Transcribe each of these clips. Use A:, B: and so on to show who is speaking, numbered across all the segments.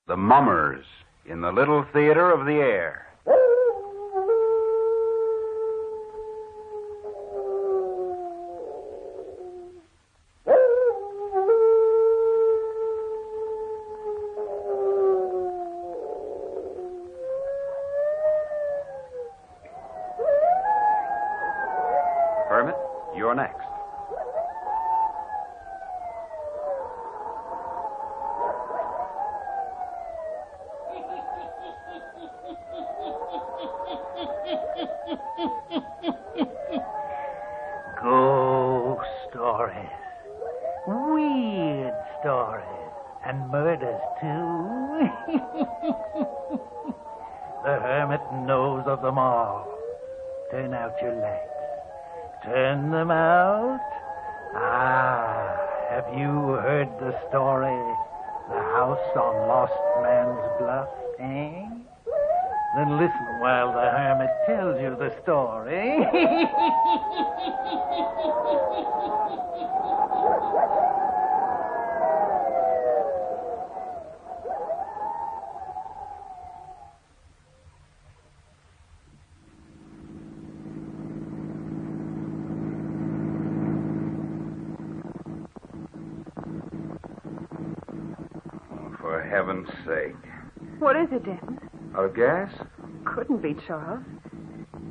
A: The Mummers in the Little Theater of the Air. Hermit, you're next.
B: Ghost stories, weird stories, and murders, too. The Hermit knows of them all. Turn out your lights. Turn them out. Have you heard the story? The house on Lost Man's Bluff, eh? Then listen while the Hermit tells you the story.
A: For heaven's sake.
C: What is it, Denton?
A: Out of gas?
C: Couldn't be, Charles.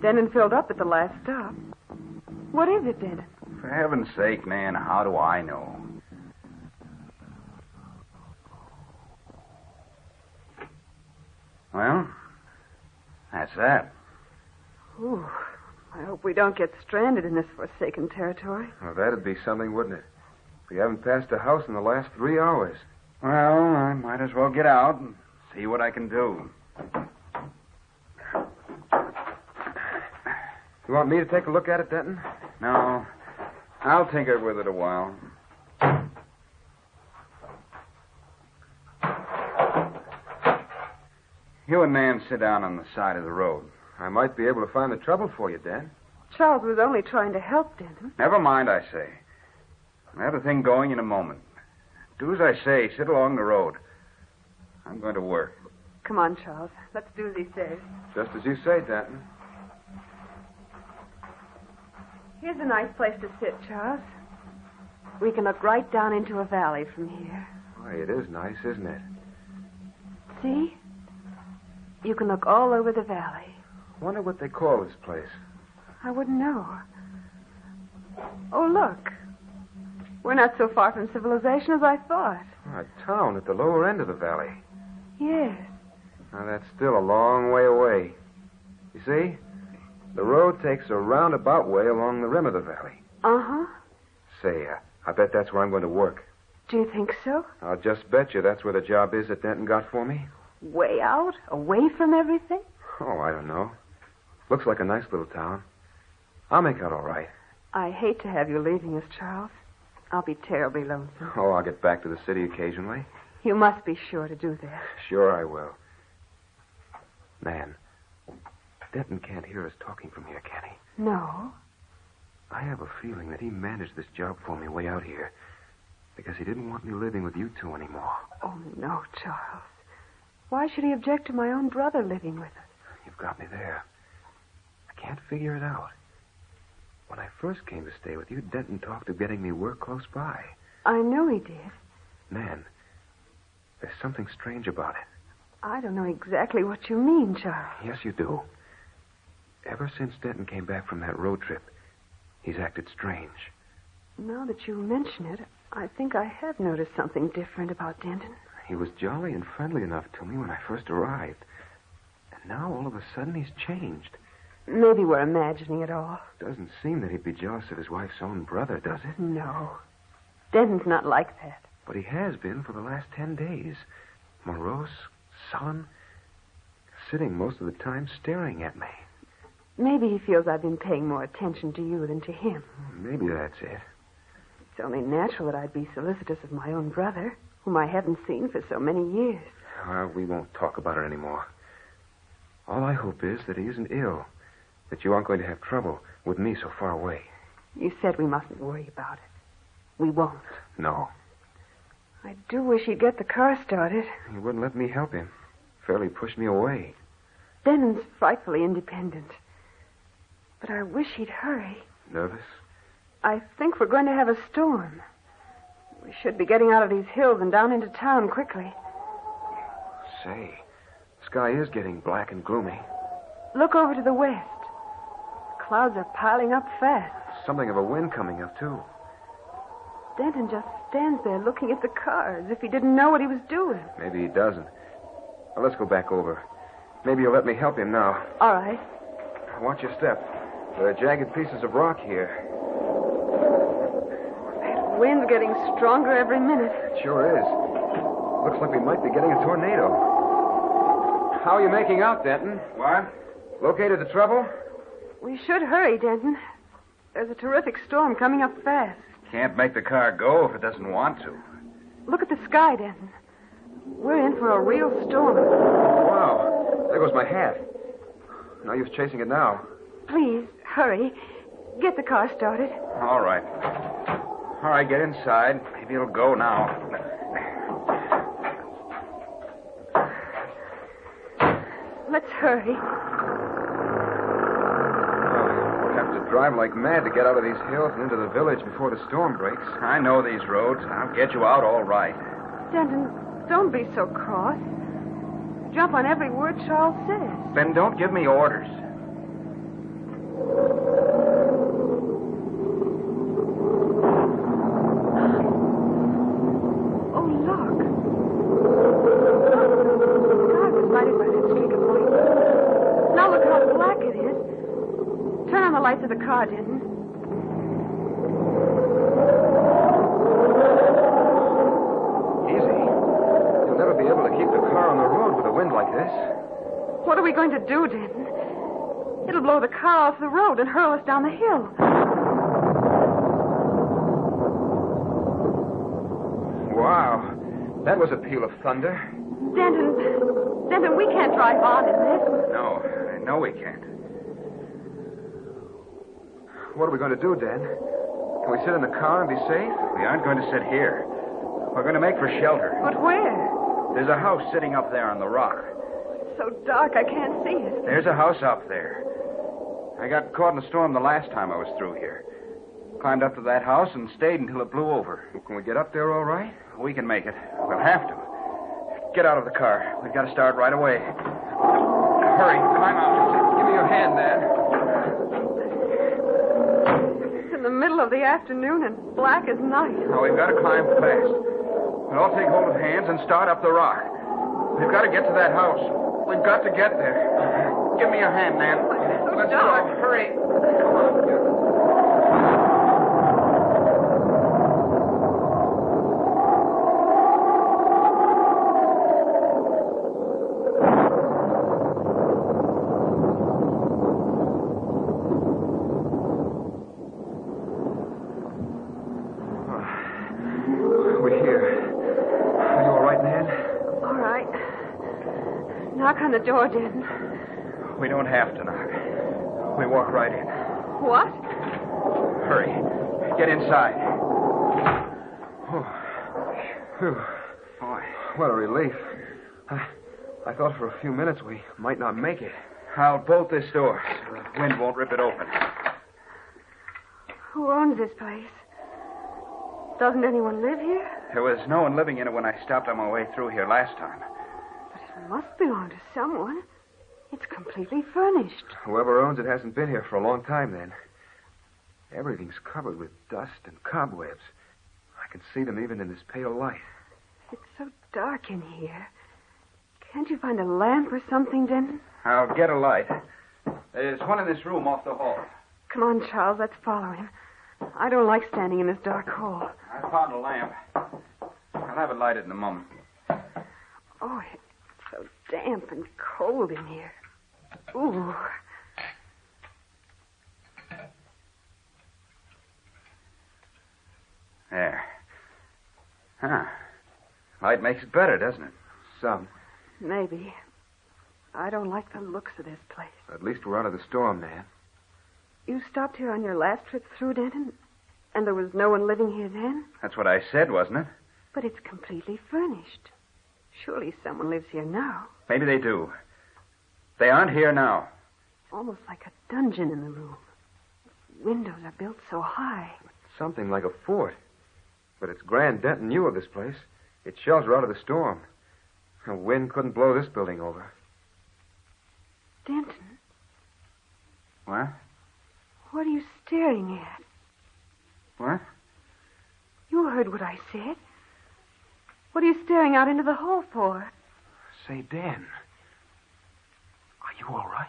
C: Denton filled up at the last stop. What is it, Denton?
A: For heaven's sake, Nan, how do I know? Well, that's that.
C: Ooh, I hope we don't get stranded in this forsaken territory.
D: Well, that'd be something, wouldn't it? We haven't passed a house in the last 3 hours.
A: Well, I might as well get out and see what I can do.
D: You want me to take a look at it, Denton?
A: No, I'll tinker with it a while. You and Nan sit down on the side of the road.
D: I might be able to find the trouble for you, Dan.
C: Charles was only trying to help Denton.
A: Never mind, I say. I'll have the thing going in a moment. Do as I say. Sit along the road. I'm going to work.
C: Come on, Charles. Let's do as he says.
D: Just as you say, Denton.
C: Here's a nice place to sit, Charles. We can look right down into a valley from here.
D: Why, it is nice, isn't it?
C: See? You can look all over the valley.
D: Wonder what they call this place.
C: I wouldn't know. Oh, look. We're not so far from civilization as I thought.
D: A town at the lower end of the valley.
C: Yes.
D: Now, that's still a long way away. You see? The road takes a roundabout way along the rim of the valley.
C: Uh-huh.
D: Say, I bet that's where I'm going to work.
C: Do you think so?
D: I'll just bet you that's where the job is that Denton got for me.
C: Way out? Away from everything?
D: Oh, I don't know. Looks like a nice little town. I'll make out all right.
C: I hate to have you leaving us, Charles. I'll be terribly lonesome.
D: Oh, I'll get back to the city occasionally.
C: You must be sure to do that.
D: Sure I will. Man, Denton can't hear us talking from here, can he?
C: No.
D: I have a feeling that he managed this job for me way out here because he didn't want me living with you two anymore.
C: Oh, no, Charles. Why should he object to my own brother living with us?
D: You've got me there. I can't figure it out. When I first came to stay with you, Denton talked of getting me work close by.
C: I know he did.
D: Man, there's something strange about it.
C: I don't know exactly what you mean, Charles.
D: Yes, you do. Ever since Denton came back from that road trip, he's acted strange.
C: Now that you mention it, I think I have noticed something different about Denton.
D: He was jolly and friendly enough to me when I first arrived. And now, all of a sudden, he's changed.
C: Maybe we're imagining it all.
D: Doesn't seem that he'd be jealous of his wife's own brother, does it?
C: No. Denton's not like that.
D: But he has been for the last 10 days. Morose, sullen, sitting most of the time staring at me.
C: Maybe he feels I've been paying more attention to you than to him.
D: Maybe that's it.
C: It's only natural that I'd be solicitous of my own brother, whom I haven't seen for so many years.
D: We won't talk about it anymore. All I hope is that he isn't ill, that you aren't going to have trouble with me so far away.
C: You said we mustn't worry about it. We won't.
D: No.
C: I do wish he'd get the car started.
D: He wouldn't let me help him. Fairly pushed me away.
C: Denton's frightfully independent. But I wish he'd hurry.
D: Nervous?
C: I think we're going to have a storm. We should be getting out of these hills and down into town quickly.
D: Say, the sky is getting black and gloomy.
C: Look over to the west. The clouds are piling up fast.
D: Something of a wind coming up, too.
C: Denton just stands there looking at the car as if he didn't know what he was doing.
D: Maybe he doesn't. Well, let's go back over. Maybe you'll let me help him now.
C: All right.
D: Watch your step. There are jagged pieces of rock here.
C: That wind's getting stronger every minute.
D: It sure is. Looks like we might be getting a tornado. How are you making out, Denton?
A: What?
D: Located the trouble?
C: We should hurry, Denton. There's a terrific storm coming up fast.
A: Can't make the car go if it doesn't want to.
C: Look at the sky, Denton. We're in for a real storm.
D: Wow. There goes my hat. No use chasing it now.
C: Please, hurry. Get the car started.
A: All right. All right, get inside. Maybe it'll go now.
C: Let's hurry.
D: We'll have to drive like mad to get out of these hills and into the village before the storm breaks.
A: I know these roads. I'll get you out all right.
C: Denton, don't be so cross. Jump on every word Charles says.
A: Then don't give me orders.
C: Oh, look. The sky was lighted by that streak of light. Now look how black it is. Turn on the lights of the car, Denton.
D: Easy. You'll never be able to keep the car on the road with a wind like this.
C: What are we going to do, Denton? It'll blow the car off the road and hurl us down the hill.
D: Wow. That was a peal of thunder.
C: Denton, we can't drive on in this.
A: No, I know we can't.
D: What are we going to do, Dan? Can we sit in the car and be safe?
A: We aren't going to sit here. We're going to make for shelter.
C: But where?
A: There's a house sitting up there on the rock.
C: It's so dark I can't see it.
A: There's a house up there. I got caught in a storm the last time I was through here. Climbed up to that house and stayed until it blew over.
D: Can we get up there all right?
A: We can make it. We'll have to. Get out of the car. We've got to start right away. Hurry, climb out.
D: Give me your hand, Dan.
C: It's in the middle of the afternoon and black as night.
A: Now, we've got to climb fast. We'll all take hold of hands and start up the rock. We've got to get to that house. We've got to get there. Give me your hand, Nan. Let's
C: dark.
A: go. Hurry. Come on.
C: Knock on the door, Denton.
A: We don't have to knock. We walk right in.
C: What?
A: Hurry. Get inside.
D: Oh. Whew.
A: Boy.
D: What a relief. I thought for a few minutes we might not make it.
A: I'll bolt this door so the wind won't rip it open.
C: Who owns this place? Doesn't anyone live here?
A: There was no one living in it when I stopped on my way through here last time.
C: It must belong to someone. It's completely furnished.
D: Whoever owns it hasn't been here for a long time, then. Everything's covered with dust and cobwebs. I can see them even in this pale light.
C: It's so dark in here. Can't you find a lamp or something, Denton?
A: I'll get a light. There's one in this room off the hall.
C: Come on, Charles. Let's follow him. I don't like standing in this dark hall.
A: I found a lamp. I'll have it lighted in a moment.
C: Oh, it's so damp and cold in here. Ooh.
A: There. Huh. Light makes it better, doesn't it?
D: Some.
C: Maybe. I don't like the looks of this place.
D: At least we're out of the storm, Nan.
C: You stopped here on your last trip through, Denton? And there was no one living here then?
A: That's what I said, wasn't it?
C: But it's completely furnished. Surely someone lives here now.
A: Maybe they do. They aren't here now.
C: Almost like a dungeon in the room. Windows are built so high.
D: Something like a fort. But it's Grand Denton knew of this place. Its shells are out of the storm. The wind couldn't blow this building over.
C: Denton,
A: What?
C: what are you staring at?
A: What?
C: You heard what I said. What are you staring out into the hall for?
D: Say, Dan, are you all right?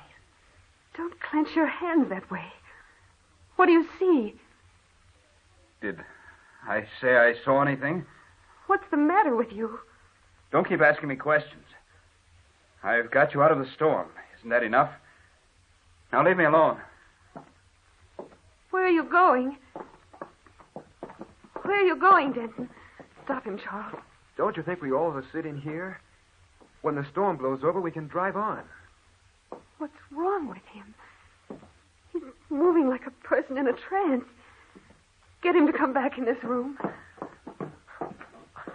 C: Don't clench your hands that way. What do you see?
A: Did I say I saw anything?
C: What's the matter with you?
A: Don't keep asking me questions. I've got you out of the storm. Isn't that enough? Now leave me alone.
C: Where are you going? Where are you going, Denton? Stop him, Charles.
D: Don't you think we all ought to sit in here? When the storm blows over, we can drive on.
C: What's wrong with him? He's moving like a person in a trance. Get him to come back in this room.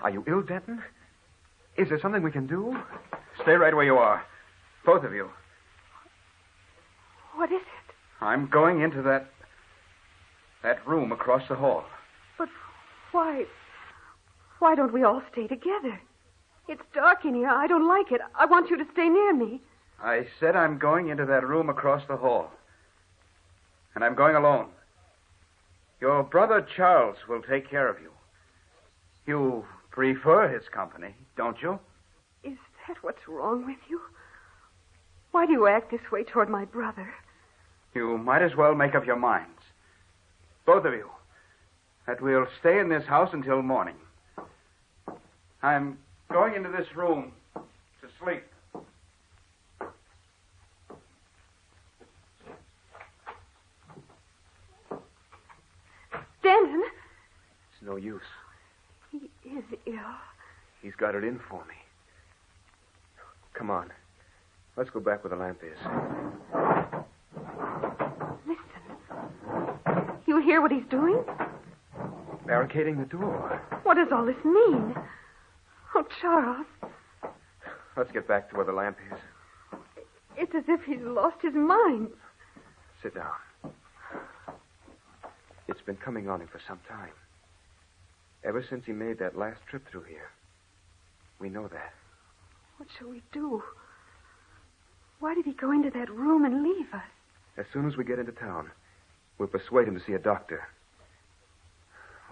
D: Are you ill, Denton? Is there something we can do?
A: Stay right where you are. Both of you.
C: What is it?
A: I'm going into that room across the hall.
C: But why? Why don't we all stay together? It's dark in here. I don't like it. I want you to stay near me.
A: I said I'm going into that room across the hall. And I'm going alone. Your brother Charles will take care of you. You prefer his company, don't you?
C: Is that what's wrong with you? Why do you act this way toward my brother?
A: You might as well make up your minds. Both of you. That we'll stay in this house until morning. I'm going into this room to sleep.
C: Denton?
D: It's no use.
C: He is ill.
D: He's got it in for me. Come on. Let's go back where the lamp is.
C: Listen. You hear what he's doing?
D: Barricading the door.
C: What does all this mean? Oh, Charles.
D: Let's get back to where the lamp is.
C: It's as if he's lost his mind.
D: Sit down. It's been coming on him for some time. Ever since he made that last trip through here. We know that.
C: What shall we do? Why did he go into that room and leave us?
D: As soon as we get into town, we'll persuade him to see a doctor.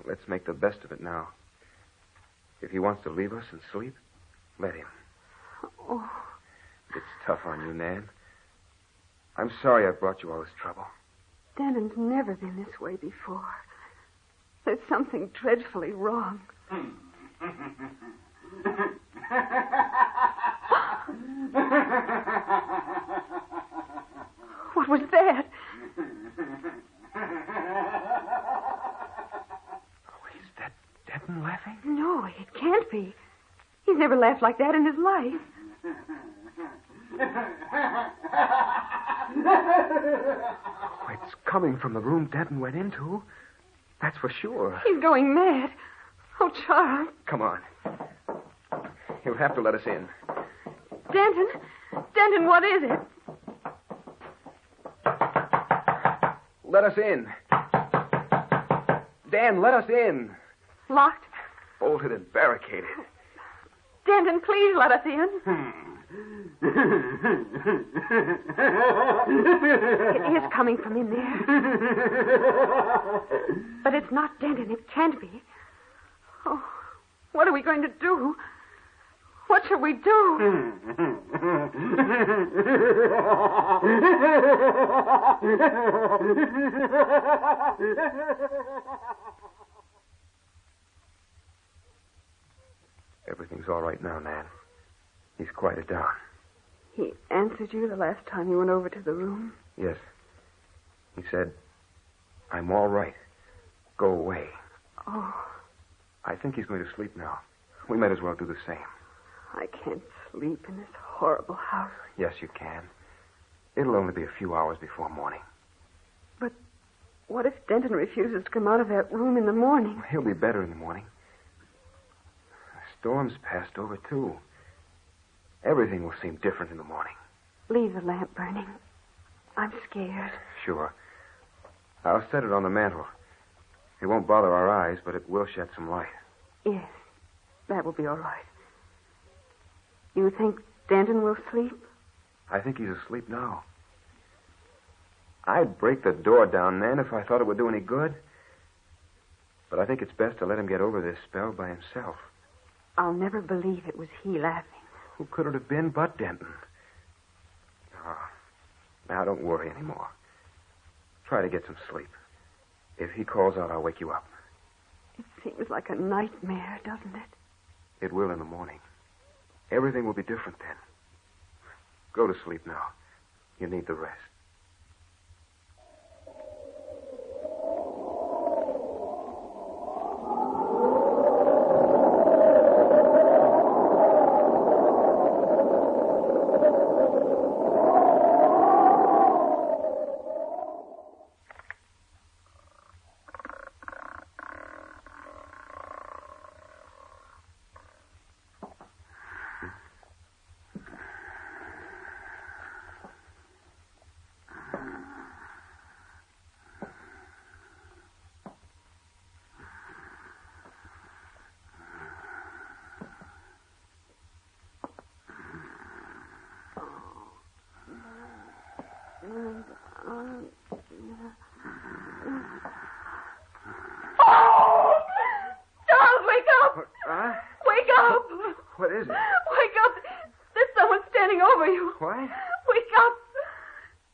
D: Let's make the best of it now. If he wants to leave us and sleep, let him.
C: Oh,
D: It's tough on you, Nan. I'm sorry I brought you all this trouble.
C: Denton's never been this way before. There's something dreadfully wrong. What was that?
D: Oh, is that Denton laughing?
C: No, it can't be. He's never laughed like that in his life.
D: Oh, it's coming from the room Denton went into. That's for sure.
C: He's going mad. Oh, Charles.
D: Come on. You'll have to let us in.
C: Denton. Denton, what is it?
D: Let us in. Dan, let us in.
C: Locked?
D: Bolted and barricaded.
C: Denton, please let us in. It is coming from in there. But it's not Denton. It can't be. Oh, what are we going to do? What shall we do?
D: Everything's all right now, Nan. He's quieted down.
C: He answered you the last time you went over to the room?
D: Yes. He said, I'm all right. Go away.
C: Oh,
D: I think he's going to sleep now. We might as well do the same.
C: I can't sleep in this horrible house.
D: Yes, you can. It'll only be a few hours before morning.
C: But what if Denton refuses to come out of that room in the morning?
D: He'll be better in the morning. storm's passed over, too. Everything will seem different in the morning.
C: Leave the lamp burning. I'm scared.
D: Sure. I'll set it on the mantel. It won't bother our eyes, but it will shed some light.
C: Yes, that will be all right. You think Denton will sleep?
D: I think he's asleep now. I'd break the door down then if I thought it would do any good. But I think it's best to let him get over this spell by himself.
C: I'll never believe it was he laughing.
D: Who could it have been but Denton? Oh, now don't worry anymore. Try to get some sleep. If he calls out, I'll wake you up.
C: It seems like a nightmare, doesn't it?
D: It will in the morning. Everything will be different then. Go to sleep now. You need the rest. What is it?
C: Wake up. There's someone standing over you.
D: What?
C: Wake up.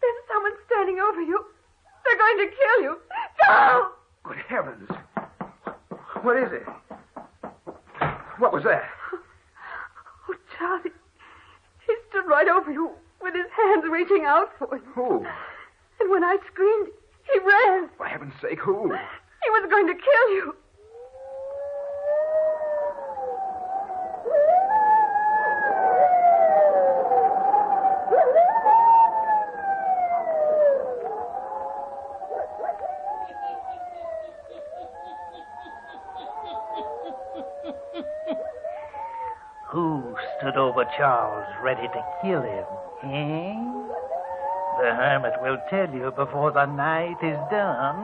C: There's someone standing over you. They're going to kill you. Charles!
D: Good heavens. What is it? What was that?
C: Oh, Charles, he stood right over you with his hands reaching out for you.
D: Who?
C: And when I screamed, he ran.
D: For heaven's sake, who?
C: He was going to kill you.
B: Who stood over Charles, ready to kill him, eh? The hermit will tell you before the night is done.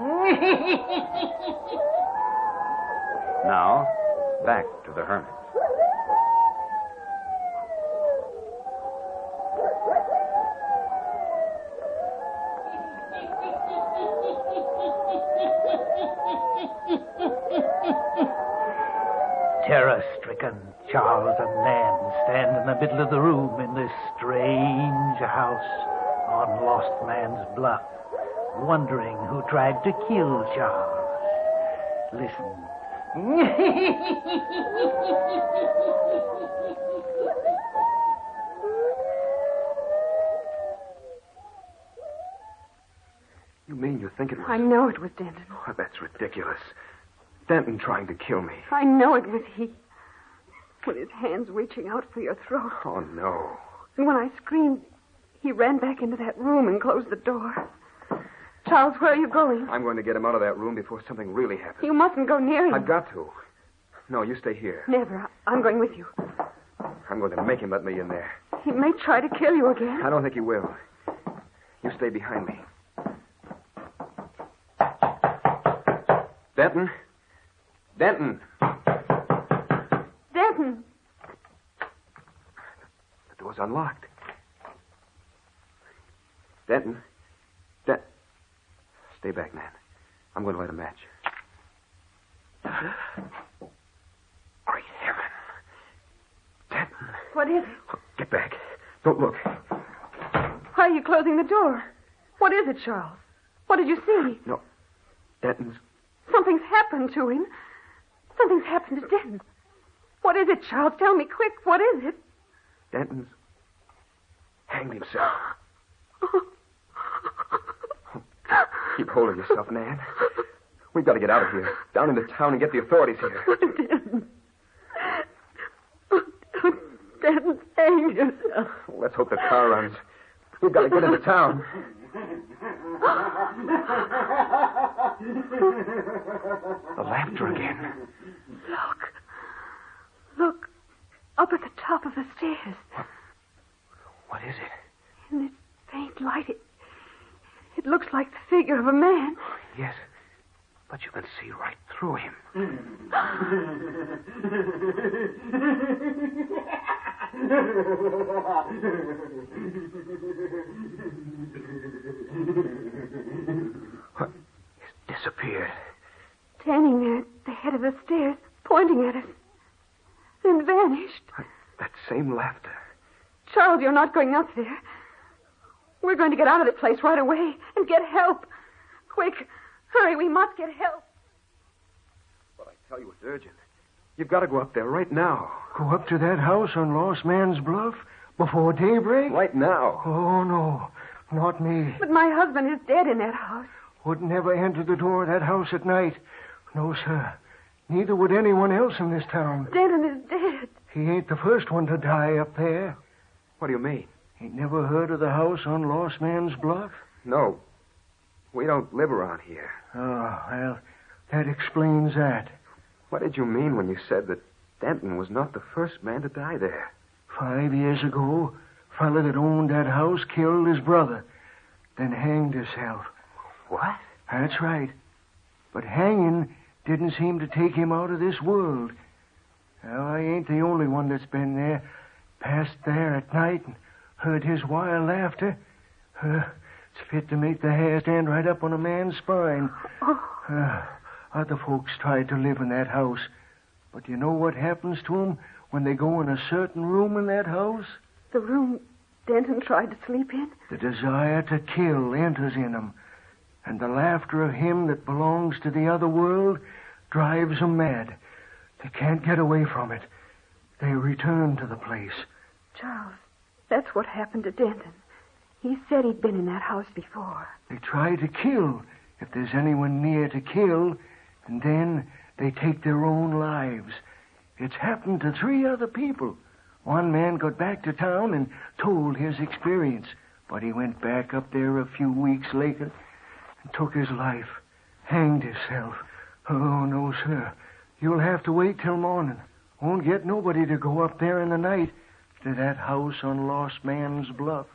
A: Now, back to the hermit.
B: Terror-stricken, Charles and Nan stand in the middle of the room in this strange house on Lost Man's Bluff, wondering who tried to kill Charles. Listen.
D: You mean you think it was...
C: I know it was Denton.
D: Oh, that's ridiculous. Denton trying to kill me.
C: I know it was he. With his hands reaching out for your throat.
D: Oh, no.
C: And when I screamed, he ran back into that room and closed the door. Charles, where are you going?
D: I'm going to get him out of that room before something really happens.
C: You mustn't go near him.
D: I've got to. No, you stay here.
C: Never. I'm going with you.
D: I'm going to make him let me in there.
C: He may try to kill you again.
D: I don't think he will. You stay behind me. Denton? Denton!
C: Denton!
D: The door's unlocked. Denton? Stay back, Nan. I'm going to light a match. Great heaven. Denton.
C: What is it?
D: Get back. Don't look.
C: Why are you closing the door? What is it, Charles? What did you see?
D: No. Denton's...
C: Something's happened to him. Something's happened to Denton. What is it, Charles? Tell me quick. What is it?
D: Denton's hanged himself. Keep hold of yourself, Nan. We've got to get out of here. Down into town and get the authorities here.
C: Denton. Denton hanged himself.
D: Let's hope the car runs. We've got to get into town. The laughter again.
C: Look. Up at the top of the stairs.
B: What is it?
C: In this faint light, it looks like the figure of a man.
B: Yes, but you can see right through him. What? He's disappeared.
C: Standing there at the head of the stairs, pointing at us. Then vanished.
D: That same laughter.
C: Charles, you're not going up there. We're going to get out of the place right away and get help. Quick, hurry, we must get help.
D: But I tell you, it's urgent. You've got to go up there right now.
E: Go up to that house on Lost Man's Bluff before daybreak?
D: Right now.
E: Oh, no, not me.
C: But my husband is dead in that house.
E: Would never enter the door of that house at night. No, sir. Neither would anyone else in this town.
C: Denton is dead.
E: He ain't the first one to die up there.
D: What do you mean?
E: Ain't never heard of the house on Lost Man's Bluff?
D: No. We don't live around here.
E: Oh, well, that explains that.
D: What did you mean when you said that Denton was not the first man to die there?
E: 5 years ago, a fella that owned that house killed his brother, then hanged himself.
B: What?
E: That's right. But hanging didn't seem to take him out of this world. Now, I ain't the only one that's been there, passed there at night and heard his wild laughter. It's fit to make the hair stand right up on a man's spine. Other folks tried to live in that house. But you know what happens to them when they go in a certain room in that house?
C: The room Denton tried to sleep in?
E: The desire to kill enters in them. And the laughter of him that belongs to the other world drives them mad. They can't get away from it. They return to the place.
C: Charles, that's what happened to Denton. He said he'd been in that house before.
E: They try to kill if there's anyone near to kill, and then they take their own lives. It's happened to 3 other people. One man got back to town and told his experience, but he went back up there a few weeks later and took his life, hanged himself. Oh, no, sir. You'll have to wait till morning. Won't get nobody to go up there in the night to that house on Lost Man's Bluff.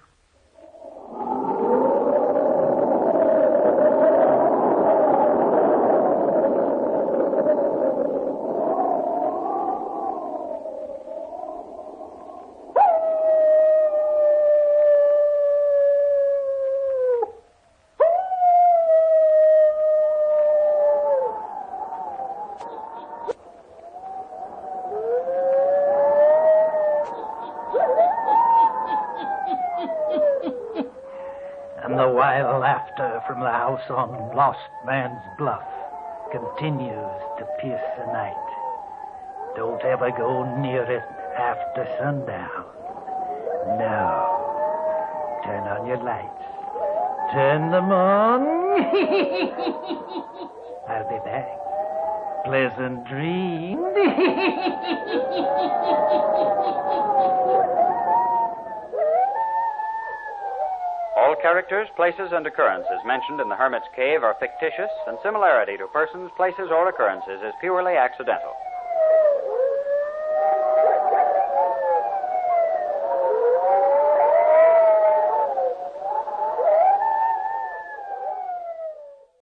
B: And the wild laughter from the house on Lost Man's Bluff continues to pierce the night. Don't ever go near it after sundown. No. Turn on your lights. Turn them on. I'll be back. Pleasant dreams.
F: All characters, places, and occurrences mentioned in the Hermit's Cave are fictitious, and similarity to persons, places, or occurrences is purely accidental.